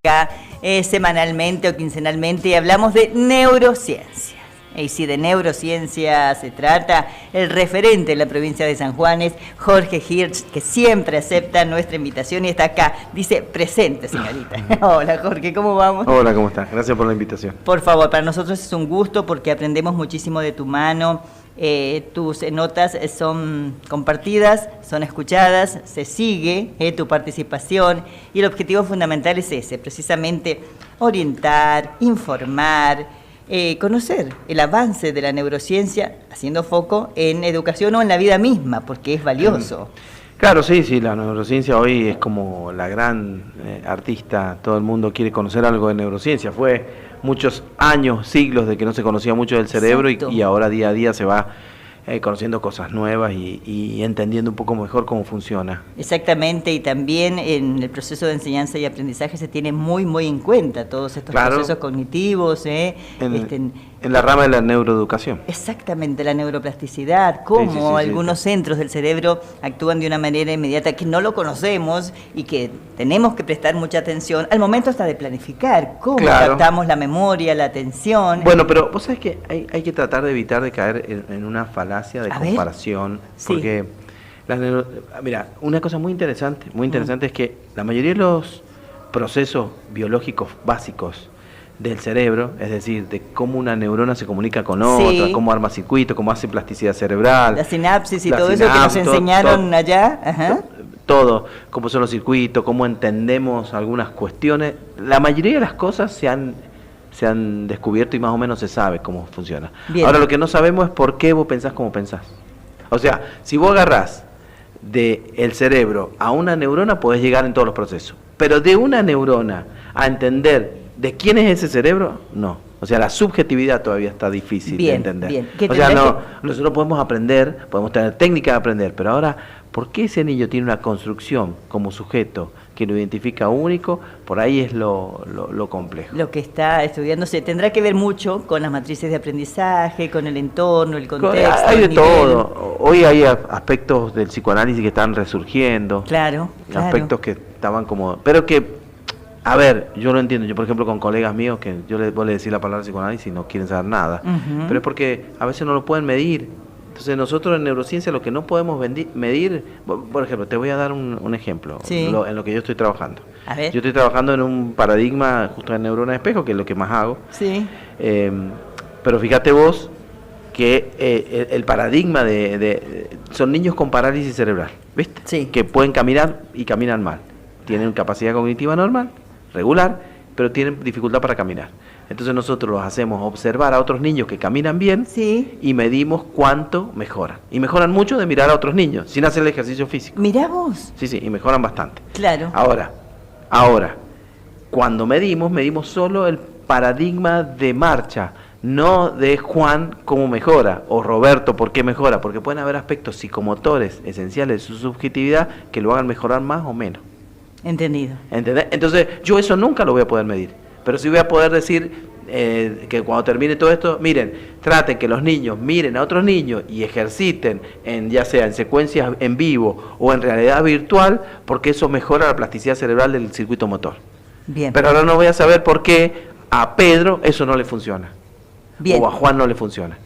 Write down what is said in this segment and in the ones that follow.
acá semanalmente o quincenalmente y hablamos de neurociencia. Y si de neurociencia se trata, el referente de la provincia de San Juan es Jorge Hirsch, que siempre acepta nuestra invitación y está acá. Dice, presente, señorita. Hola, Jorge, ¿cómo vamos? Hola, ¿cómo estás? Gracias por la invitación. Por favor, para nosotros es un gusto porque aprendemos muchísimo de tu mano. Tus notas son compartidas, son escuchadas, se sigue tu participación y el objetivo fundamental es ese, precisamente orientar, informar, conocer el avance de la neurociencia, haciendo foco en educación o en la vida misma, porque es valioso. Claro, sí, la neurociencia hoy es como la gran artista, todo el mundo quiere conocer algo de neurociencia, fue muchos años, siglos de que no se conocía mucho del cerebro y ahora día a día se va conociendo cosas nuevas y entendiendo un poco mejor cómo funciona. Exactamente, y también en el proceso de enseñanza y aprendizaje se tiene muy en cuenta todos estos procesos cognitivos. En la rama de la neuroeducación. Exactamente, la neuroplasticidad, cómo algunos centros del cerebro actúan de una manera inmediata que no lo conocemos y que tenemos que prestar mucha atención al momento hasta de planificar cómo captamos la memoria, la atención. Bueno, pero vos sabés que hay que tratar de evitar de caer en una falacia de comparación, porque mira, una cosa muy interesante es que la mayoría de los procesos biológicos básicos del cerebro, es decir, de cómo una neurona se comunica con otra, cómo arma circuitos, cómo hace plasticidad cerebral, la sinapsis y todo eso que nos enseñaron allá. Ajá. Todo, cómo son los circuitos, cómo entendemos algunas cuestiones. La mayoría de las cosas se han descubierto y más o menos se sabe cómo funciona. Bien. Ahora lo que no sabemos es por qué vos pensás como pensás. O sea, si vos agarrás del cerebro a una neurona, podés llegar en todos los procesos. Pero de una neurona a entender ¿de quién es ese cerebro? No. O sea, la subjetividad todavía está difícil de entender. Bien. O sea, nosotros podemos aprender, podemos tener técnica de aprender, pero ahora, ¿por qué ese niño tiene una construcción como sujeto que lo identifica único? Por ahí es lo complejo. Lo que está estudiándose tendrá que ver mucho con las matrices de aprendizaje, con el entorno, el contexto. Hay de todo. Hoy hay aspectos del psicoanálisis que están resurgiendo. Claro. Aspectos que estaban como... Pero que... A ver, yo lo entiendo, yo por ejemplo con colegas míos que vos le decís la palabra psicoanálisis y no quieren saber nada, pero es porque a veces no lo pueden medir. Entonces nosotros en neurociencia lo que no podemos medir, por ejemplo, te voy a dar un ejemplo, en lo que yo estoy trabajando. A ver. Yo estoy trabajando en un paradigma justo de neurona de espejo, que es lo que más hago. Sí. Pero fíjate vos que el paradigma son niños con parálisis cerebral, ¿viste? Sí. Que pueden caminar y caminan mal. Tienen capacidad cognitiva normal, regular, pero tienen dificultad para caminar. Entonces nosotros los hacemos observar a otros niños que caminan bien y medimos cuánto mejoran. Y mejoran mucho de mirar a otros niños, sin hacer el ejercicio físico. Mirá vos. Sí, y mejoran bastante. Claro. Ahora, cuando medimos solo el paradigma de marcha, no de Juan cómo mejora, o Roberto por qué mejora, porque pueden haber aspectos psicomotores esenciales de su subjetividad que lo hagan mejorar más o menos. Entendido. ¿Entendés? Entonces, yo eso nunca lo voy a poder medir. Pero sí voy a poder decir que cuando termine todo esto, miren, traten que los niños miren a otros niños y ejerciten, ya sea en secuencias en vivo o en realidad virtual, porque eso mejora la plasticidad cerebral del circuito motor. Bien. Pero ahora no voy a saber por qué a Pedro eso no le funciona. Bien. O a Juan no le funciona.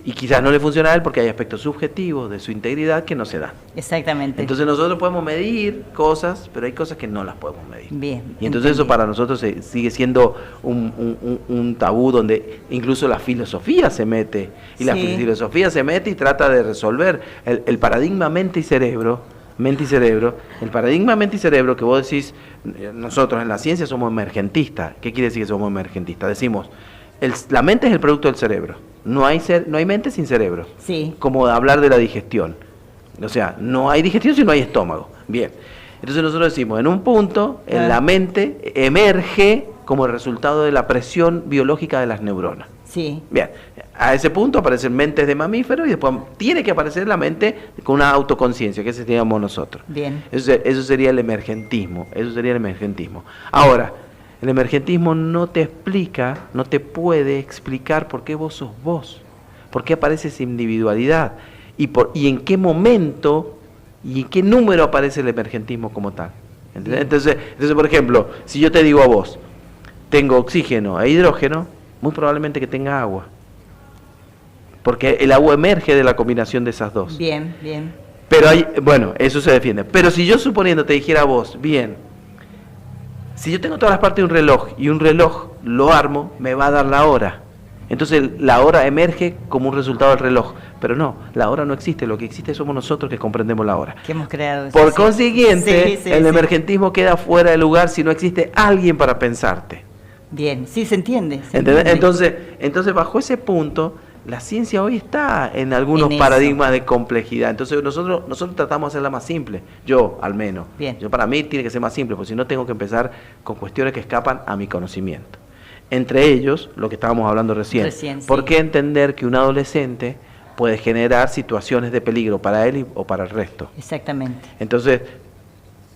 Y quizás no le funciona a él porque hay aspectos subjetivos de su integridad que no se dan. Exactamente. Entonces nosotros podemos medir cosas, pero hay cosas que no las podemos medir. Bien. Y entonces eso para nosotros sigue siendo un tabú donde incluso la filosofía se mete. Y la filosofía se mete y trata de resolver el paradigma mente y cerebro. El paradigma mente y cerebro que vos decís, nosotros en la ciencia somos emergentistas. ¿Qué quiere decir que somos emergentistas? Decimos, la mente es el producto del cerebro. No hay mente sin cerebro. Sí. Como hablar de la digestión. O sea, no hay digestión si no hay estómago. Bien. Entonces nosotros decimos, en un punto, en la mente emerge como el resultado de la presión biológica de las neuronas. Sí. Bien. A ese punto aparecen mentes de mamíferos y después tiene que aparecer la mente con una autoconciencia, que ese seríamos nosotros. Bien. Eso sería el emergentismo. Ahora, el emergentismo no te puede explicar por qué vos sos vos, por qué aparece esa individualidad y en qué momento y en qué número aparece el emergentismo como tal. ¿Entendés? Entonces, por ejemplo, si yo te digo a vos, tengo oxígeno e hidrógeno, muy probablemente que tenga agua. Porque el agua emerge de la combinación de esas dos. Bien, bien. Pero bueno, eso se defiende. Pero si yo suponiendo te dijera a vos, bien, si yo tengo todas las partes de un reloj y un reloj lo armo, me va a dar la hora. Entonces la hora emerge como un resultado del reloj. Pero no, la hora no existe, lo que existe somos nosotros que comprendemos la hora. Que hemos creado eso. Por consiguiente, el emergentismo queda fuera de lugar si no existe alguien para pensarte. Bien, sí, se entiende. Entonces, bajo ese punto, la ciencia hoy está en algunos paradigmas de complejidad. Entonces nosotros tratamos de hacerla más simple. Yo, al menos. Bien. Para mí tiene que ser más simple, porque si no tengo que empezar con cuestiones que escapan a mi conocimiento. Entre ellos, lo que estábamos hablando recién. ¿Por qué entender que un adolescente puede generar situaciones de peligro para él o para el resto? Exactamente. Entonces,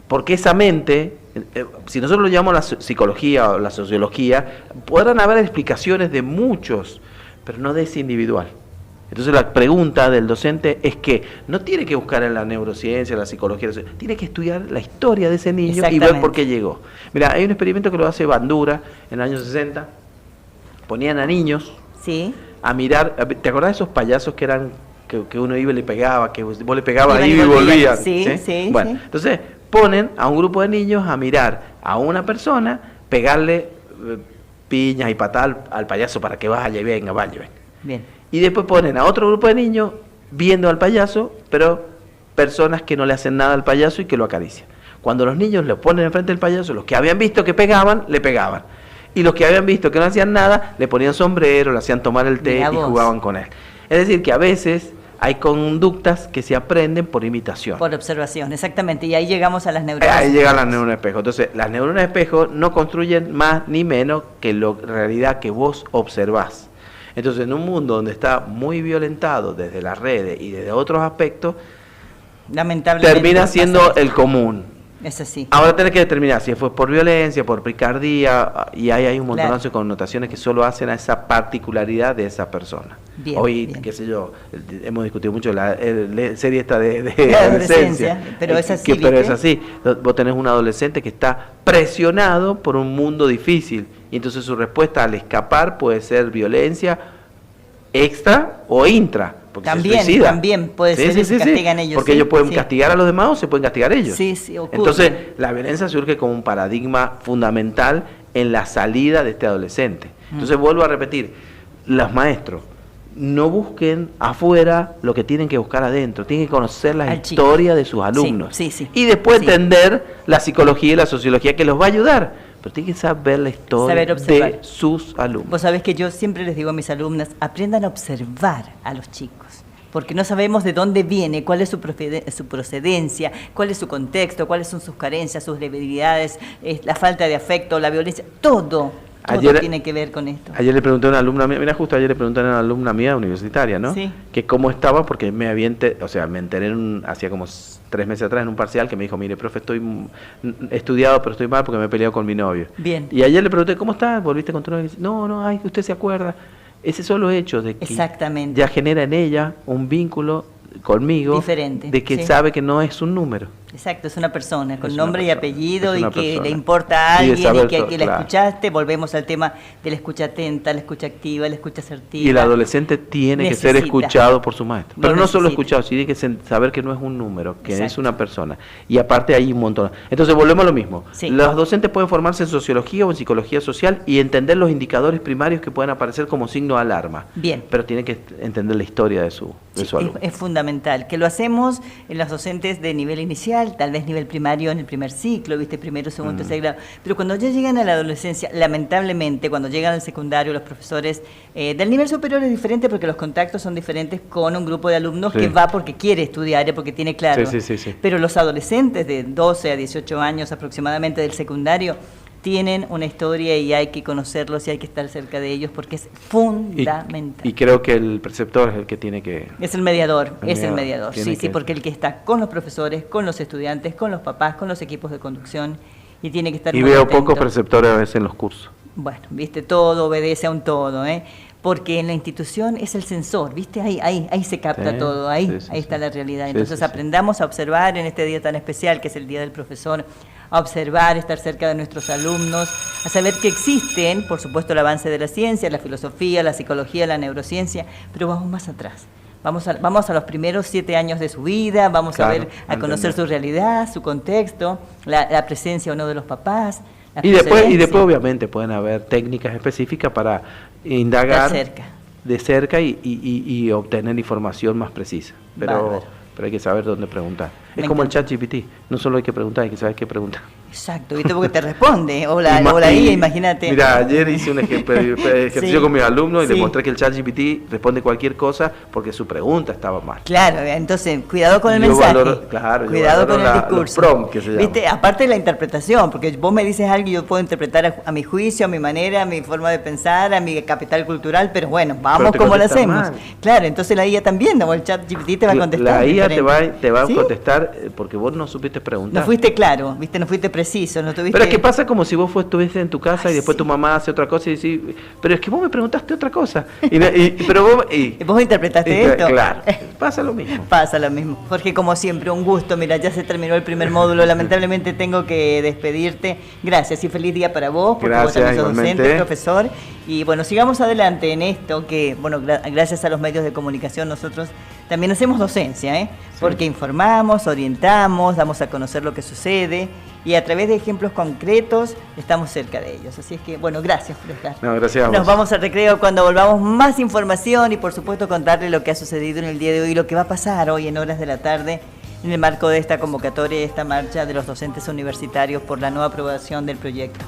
porque esa mente, si nosotros lo llamamos la psicología o la sociología, podrán haber explicaciones de muchos, pero no de ese individual. Entonces la pregunta del docente es que no tiene que buscar en la neurociencia, la psicología, tiene que estudiar la historia de ese niño y ver por qué llegó. Mira, hay un experimento que lo hace Bandura en los años 60, ponían a niños a mirar, ¿te acordás de esos payasos que eran, que uno iba y le pegaba, que vos le pegabas ahí y volvían? Sí. Bueno, entonces ponen a un grupo de niños a mirar a una persona, pegarle piñas y patadas al payaso para que vaya y venga. Bien. Y después ponen a otro grupo de niños viendo al payaso, pero personas que no le hacen nada al payaso y que lo acarician. Cuando los niños lo ponen enfrente del payaso, los que habían visto que pegaban, le pegaban. Y los que habían visto que no hacían nada, le ponían sombrero, le hacían tomar el té y jugaban con él. Es decir, que a veces hay conductas que se aprenden por imitación. Por observación, exactamente. Y ahí llegamos a las neuronas. Ahí llegan las neuronas espejo. Entonces, las neuronas espejo no construyen más ni menos que la realidad que vos observás. Entonces, en un mundo donde está muy violentado desde las redes y desde otros aspectos, lamentablemente termina siendo el común. Es así. Ahora tenés que determinar si fue por violencia, por picardía, y ahí hay un montonazo de connotaciones que solo hacen a esa particularidad de esa persona. Hoy, qué sé yo, hemos discutido mucho la serie esta de adolescencia, pero es así. Pero es así. Vos tenés un adolescente que está presionado por un mundo difícil, y entonces su respuesta al escapar puede ser violencia extra o intra. También puede ser que se castigan ellos. Porque ellos pueden castigar a los demás o se pueden castigar ellos. Ocurre. Entonces, la violencia surge como un paradigma fundamental en la salida de este adolescente. Entonces, vuelvo a repetir, los maestros, no busquen afuera lo que tienen que buscar adentro, tienen que conocer la historia de sus alumnos. Y después entender la psicología y la sociología que los va a ayudar. Pero tienen que saber la historia de sus alumnos. Vos sabés que yo siempre les digo a mis alumnas, aprendan a observar a los chicos, porque no sabemos de dónde viene, cuál es su procedencia, cuál es su contexto, cuáles son sus carencias, sus debilidades, la falta de afecto, la violencia, todo tiene que ver con esto. Ayer le pregunté a una alumna mía, ayer le pregunté a una alumna mía universitaria, ¿no? Que cómo estaba, porque me enteré hacía como 3 meses atrás en un parcial que me dijo, mire, profe, estoy estudiado, pero estoy mal porque me he peleado con mi novio. Bien. Y ayer le pregunté, ¿cómo estás? ¿Volviste con tu novio? No, ay, usted se acuerda. Ese solo hecho de que ya genera en ella un vínculo conmigo diferente, de que sabe que no es un número. Exacto, es una persona con nombre y apellido y que le importa a alguien y que la escuchaste. Volvemos al tema de la escucha atenta, la escucha activa, la escucha asertiva. Y el adolescente tiene que ser escuchado por su maestro. Pero no solo escuchado, sino que saber que no es un número, que es una persona. Y aparte hay un montón. Entonces volvemos a lo mismo. Los docentes pueden formarse en sociología o en psicología social y entender los indicadores primarios que pueden aparecer como signo de alarma. Bien. Pero tienen que entender la historia de su alumno. Es fundamental, que lo hacemos en los docentes de nivel inicial, tal vez nivel primario en el primer ciclo, primero, segundo, tercer grado, pero cuando ya llegan a la adolescencia, lamentablemente, cuando llegan al secundario, los profesores del nivel superior es diferente porque los contactos son diferentes con un grupo de alumnos que va porque quiere estudiar, porque tiene claro, pero los adolescentes de 12 a 18 años aproximadamente del secundario, tienen una historia y hay que conocerlos y hay que estar cerca de ellos porque es fundamental. Y creo que el preceptor es el que tiene que... Es el mediador. Sí, porque el que está con los profesores, con los estudiantes, con los papás, con los equipos de conducción y tiene que estar muy veo atento. pocos preceptores a veces en los cursos. Bueno, todo obedece a un todo, porque en la institución es el sensor, ahí se capta todo, ahí está la realidad. Entonces aprendamos a observar en este día tan especial que es el Día del Profesor, a a observar, estar cerca de nuestros alumnos, a saber que existen, por supuesto, el avance de la ciencia, la filosofía, la psicología, la neurociencia, pero vamos más atrás. Vamos a los primeros 7 años de su vida, vamos a conocer su realidad, su contexto, la presencia o no de los papás. Y después obviamente pueden haber técnicas específicas para indagar de cerca y obtener información más precisa. Pero hay que saber dónde preguntar. Es como el ChatGPT, no solo hay que preguntar, hay que saber qué preguntar. Exacto, ¿viste? Porque te responde. Hola, IA, imagínate. Mira, ayer hice un ejercicio con mis alumnos y les mostré que el ChatGPT responde cualquier cosa porque su pregunta estaba mal. Claro, entonces, cuidado con el mensaje. Cuidado con el discurso. Prompt, que se llama. ¿Viste? Aparte de la interpretación, porque vos me dices algo y yo puedo interpretar a mi juicio, a mi manera, a mi forma de pensar, a mi capital cultural, pero bueno, vamos como lo hacemos. Mal. Claro, entonces la IA también, o el ChatGPT te va a contestar. La IA te va a contestar porque vos no supiste preguntar. No fuiste claro, ¿viste? No fuiste preciso, no tuviste... Pero es que pasa como si vos estuvieses en tu casa y después tu mamá hace otra cosa y decís, pero es que vos me preguntaste otra cosa. Vos interpretaste esto. Claro, pasa lo mismo. Pasa lo mismo. Jorge, como siempre, un gusto. Mira, ya se terminó el primer módulo. Lamentablemente tengo que despedirte. Gracias y feliz día para vos, porque vos también sos docente, profesor. Y bueno, sigamos adelante en esto que, bueno, gracias a los medios de comunicación nosotros también hacemos docencia, porque informamos, orientamos, damos a conocer lo que sucede y a través de ejemplos concretos estamos cerca de ellos. Así es que, bueno, gracias por estar. No, gracias a vos. Nos vamos al recreo cuando volvamos, más información y por supuesto contarle lo que ha sucedido en el día de hoy, lo que va a pasar hoy en horas de la tarde en el marco de esta convocatoria y esta marcha de los docentes universitarios por la nueva aprobación del proyecto.